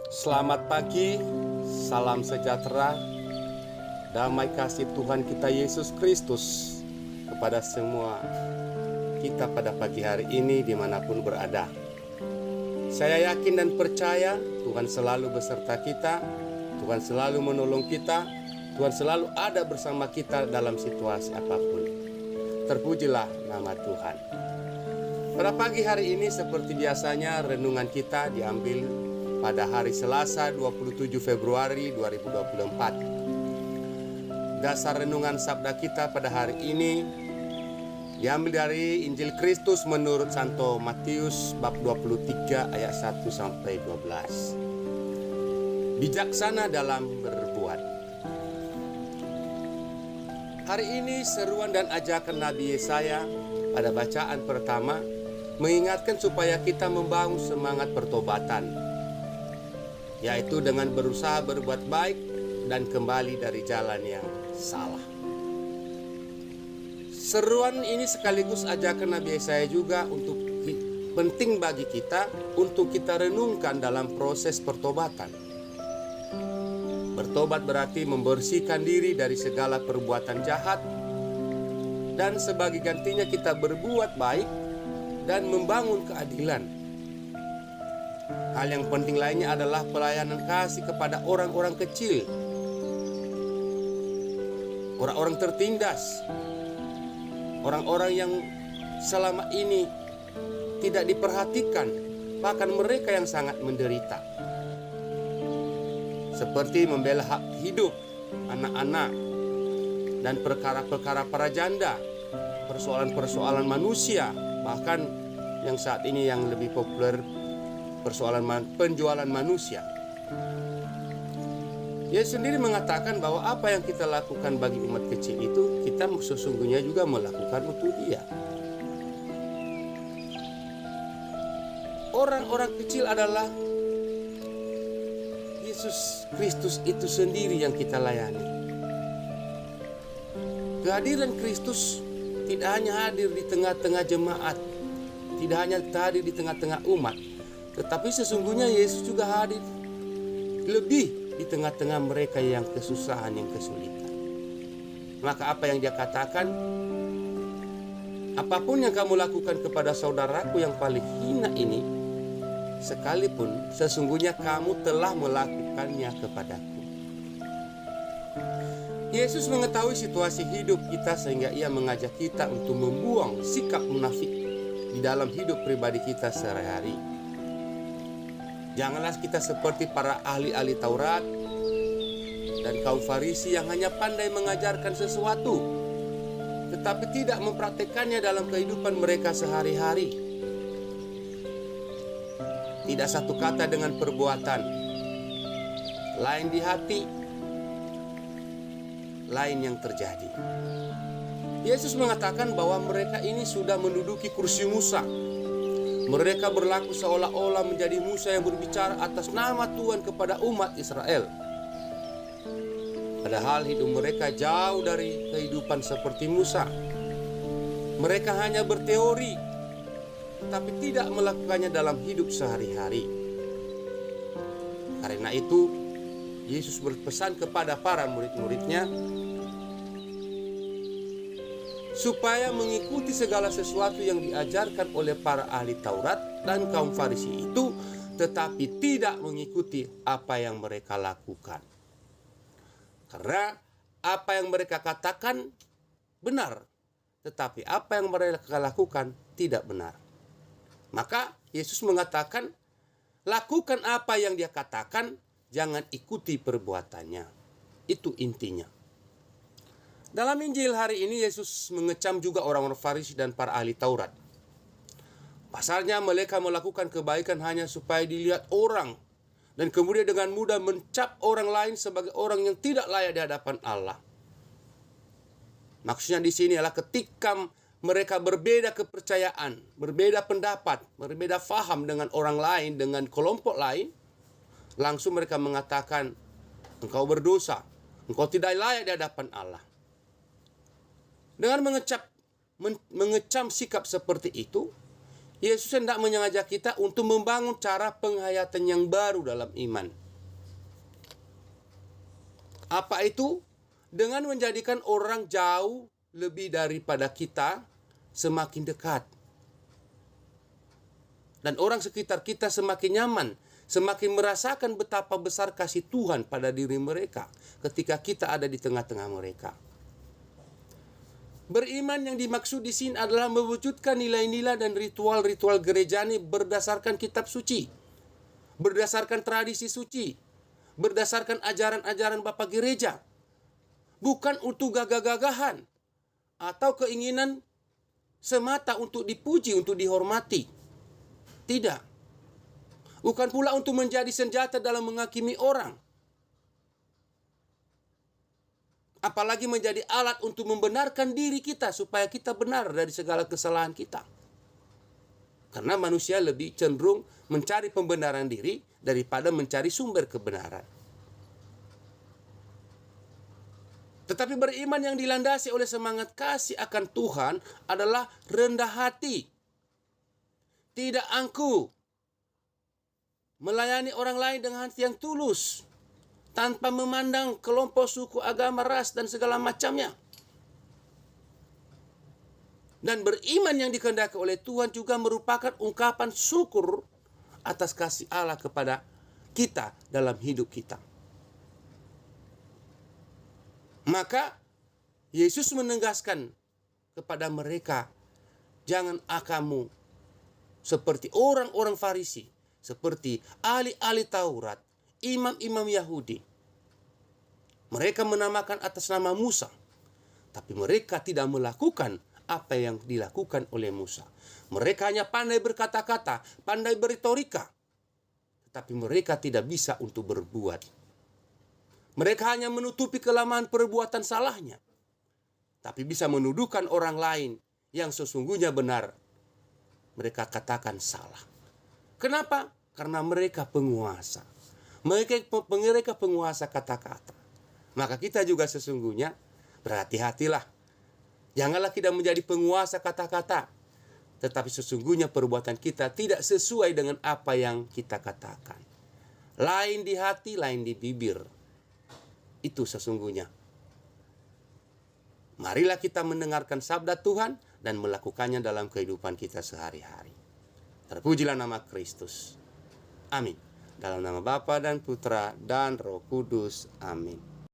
Selamat pagi, salam sejahtera, damai kasih Tuhan kita Yesus Kristus kepada semua kita pada pagi hari ini dimanapun berada. Saya yakin dan percaya Tuhan selalu beserta kita, Tuhan selalu menolong kita, Tuhan selalu ada bersama kita dalam situasi apapun. Terpujilah nama Tuhan. Pada pagi hari ini seperti biasanya renungan kita diambil pada hari Selasa 27 Februari 2024. Dasar renungan sabda kita pada hari ini diambil dari Injil Kristus menurut Santo Matius bab 23 ayat 1 sampai 12. Bijaksana dalam berbuat. Hari ini seruan dan ajakan Nabi Yesaya pada bacaan pertama mengingatkan supaya kita membangun semangat pertobatan, yaitu dengan berusaha berbuat baik dan kembali dari jalan yang salah. Seruan ini sekaligus ajakan Nabi Yesaya juga untuk penting bagi kita untuk kita renungkan dalam proses pertobatan. Bertobat berarti membersihkan diri dari segala perbuatan jahat, dan sebagai gantinya kita berbuat baik dan membangun keadilan. Hal yang penting lainnya adalah pelayanan kasih kepada orang-orang kecil, orang-orang tertindas, orang-orang yang selama ini tidak diperhatikan, bahkan mereka yang sangat menderita. Seperti membela hak hidup anak-anak dan perkara-perkara para janda, persoalan-persoalan manusia, bahkan yang saat ini yang lebih populer, persoalan penjualan manusia. Dia sendiri mengatakan bahwa apa yang kita lakukan bagi umat kecil itu, kita sesungguhnya juga melakukan untuk dia. Orang-orang kecil adalah Yesus Kristus itu sendiri yang kita layani. Kehadiran Kristus tidak hanya hadir di tengah-tengah jemaat, tidak hanya hadir di tengah-tengah umat, tetapi sesungguhnya Yesus juga hadir lebih di tengah-tengah mereka yang kesusahan, yang kesulitan. Maka apa yang dia katakan, apapun yang kamu lakukan kepada saudaraku yang paling hina ini, sekalipun sesungguhnya kamu telah melakukannya kepadaku. Yesus mengetahui situasi hidup kita sehingga ia mengajak kita untuk membuang sikap munafik di dalam hidup pribadi kita sehari-hari. Janganlah kita seperti para ahli-ahli Taurat dan kaum Farisi yang hanya pandai mengajarkan sesuatu, tetapi tidak mempraktekannya dalam kehidupan mereka sehari-hari. Tidak satu kata dengan perbuatan, lain di hati, lain yang terjadi. Yesus mengatakan bahwa mereka ini sudah menduduki kursi Musa. Mereka berlaku seolah-olah menjadi Musa yang berbicara atas nama Tuhan kepada umat Israel. Padahal hidup mereka jauh dari kehidupan seperti Musa. Mereka hanya berteori, tapi tidak melakukannya dalam hidup sehari-hari. Karena itu, Yesus berpesan kepada para murid-muridnya supaya mengikuti segala sesuatu yang diajarkan oleh para ahli Taurat dan kaum Farisi itu, tetapi tidak mengikuti apa yang mereka lakukan. Karena apa yang mereka katakan benar, tetapi apa yang mereka lakukan tidak benar. Maka Yesus mengatakan, lakukan apa yang dia katakan, jangan ikuti perbuatannya. Itu intinya. Dalam Injil hari ini Yesus mengecam juga orang-orang Farisi dan para ahli Taurat. Pasalnya mereka melakukan kebaikan hanya supaya dilihat orang, dan kemudian dengan mudah mencap orang lain sebagai orang yang tidak layak di hadapan Allah. Maksudnya di sini adalah ketika mereka berbeda kepercayaan, berbeda pendapat, berbeda faham dengan orang lain, dengan kelompok lain, langsung mereka mengatakan, engkau berdosa, engkau tidak layak di hadapan Allah. Dengan mengecam sikap seperti itu, Yesus hendak mengajak kita untuk membangun cara penghayatan yang baru dalam iman. Apa itu? Dengan menjadikan orang jauh lebih daripada kita semakin dekat. Dan orang sekitar kita semakin nyaman, semakin merasakan betapa besar kasih Tuhan pada diri mereka ketika kita ada di tengah-tengah mereka. Beriman yang dimaksud di sini adalah mewujudkan nilai-nilai dan ritual-ritual gerejani berdasarkan kitab suci, berdasarkan tradisi suci, berdasarkan ajaran-ajaran Bapak Gereja. Bukan untuk gagah-gagahan atau keinginan semata untuk dipuji, untuk dihormati. Tidak. Bukan pula untuk menjadi senjata dalam menghakimi orang. Apalagi menjadi alat untuk membenarkan diri kita supaya kita benar dari segala kesalahan kita. Karena manusia lebih cenderung mencari pembenaran diri daripada mencari sumber kebenaran. Tetapi beriman yang dilandasi oleh semangat kasih akan Tuhan adalah rendah hati, tidak angkuh, melayani orang lain dengan hati yang tulus, tanpa memandang kelompok, suku, agama, ras, dan segala macamnya. Dan beriman yang dikehendaki oleh Tuhan juga merupakan ungkapan syukur atas kasih Allah kepada kita dalam hidup kita. Maka Yesus menegaskan kepada mereka, jangan kamu seperti orang-orang Farisi, seperti ahli-ahli Taurat, imam-imam Yahudi. Mereka menamakan atas nama Musa, tapi mereka tidak melakukan apa yang dilakukan oleh Musa. Mereka hanya pandai berkata-kata, pandai berretorika, tetapi mereka tidak bisa untuk berbuat. Mereka hanya menutupi kelemahan perbuatan salahnya, tapi bisa menuduhkan orang lain yang sesungguhnya benar. Mereka katakan salah. Kenapa? Karena mereka penguasa. Mereka penguasa kata-kata. Maka kita juga sesungguhnya berhati-hatilah. Janganlah kita menjadi penguasa kata-kata, tetapi sesungguhnya perbuatan kita tidak sesuai dengan apa yang kita katakan. Lain di hati, lain di bibir. Itu sesungguhnya. Marilah kita mendengarkan sabda Tuhan dan melakukannya dalam kehidupan kita sehari-hari. Terpujilah nama Kristus. Amin. Dalam nama Bapa dan Putra dan Roh Kudus. Amin.